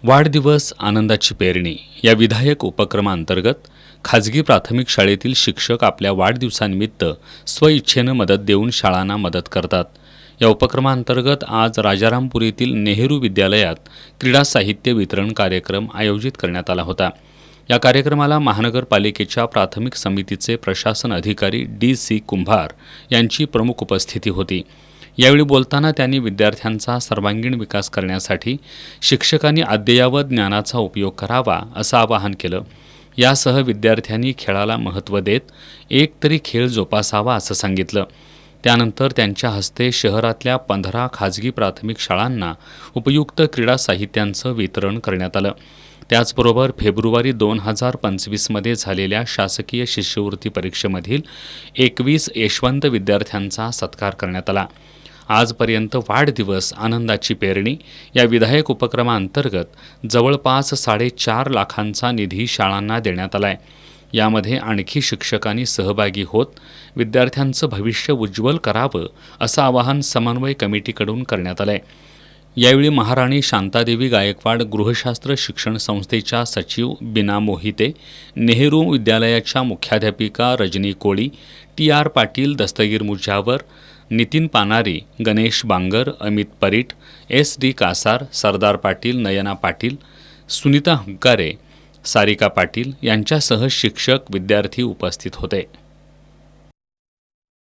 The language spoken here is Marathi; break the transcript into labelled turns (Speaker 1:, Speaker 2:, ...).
Speaker 1: वाढदिवस आनंदाची पेरणी या विधायक उपक्रमांतर्गत खाजगी प्राथमिक शाळेतील शिक्षक आपल्या वाढदिवसानिमित्त स्वइच्छेनं मदत देऊन शाळांना मदत करतात। या उपक्रमांतर्गत आज राजारामपूर येथील नेहरू विद्यालयात क्रीडा साहित्य वितरण कार्यक्रम आयोजित करण्यात आला होता। या कार्यक्रमाला महानगरपालिकेच्या प्राथमिक समितीचे प्रशासन अधिकारी डी.सी. कुंभार यांची प्रमुख उपस्थिती होती। यावेळी बोलताना त्यांनी विद्यार्थ्यांचा सर्वांगीण विकास करण्यासाठी शिक्षकांनी अद्ययावत ज्ञानाचा उपयोग करावा असं आवाहन केलं। यासह विद्यार्थ्यांनी खेळाला महत्त्व देत एक तरी खेळ जोपासावा असं सांगितलं। त्यानंतर त्यांच्या हस्ते शहरातल्या 15 खाजगी प्राथमिक शाळांना उपयुक्त क्रीडा साहित्यांचं वितरण करण्यात आलं। त्याचबरोबर फेब्रुवारी 2025 मध्ये झालेल्या शासकीय शिष्यवृत्ती परीक्षेमधील 21 यशवंत विद्यार्थ्यांचा सत्कार करण्यात आला। आजपर्यंत वाढदिवस आनंदाची पेरणी या विधायक उपक्रमांतर्गत जवळपास 4.5 लाखांचा निधी शाळांना देण्यात आलाय। यामध्ये आणखी शिक्षकांनी सहभागी होत विद्यार्थ्यांचं भविष्य उज्ज्वल करावं असं आवाहन समन्वय कमिटीकडून करण्यात आलंय। यावेळी महाराणी शांतादेवी गायकवाड गृहशास्त्र शिक्षण संस्थेच्या सचिव बीना मोहिते, नेहरू विद्यालयाच्या मुख्याध्यापिका रजनी कोळी, टी.आर. पाटील, दस्तगीर मुजावर, नितीन पानारी, गणेश बांगर, अमित परीट, एस.डी. कासार, सरदार पाटील, नयना पाटील, सुनीता हुंकारे, सारिका पाटील यांच्यासह शिक्षक विद्यार्थी उपस्थित होते।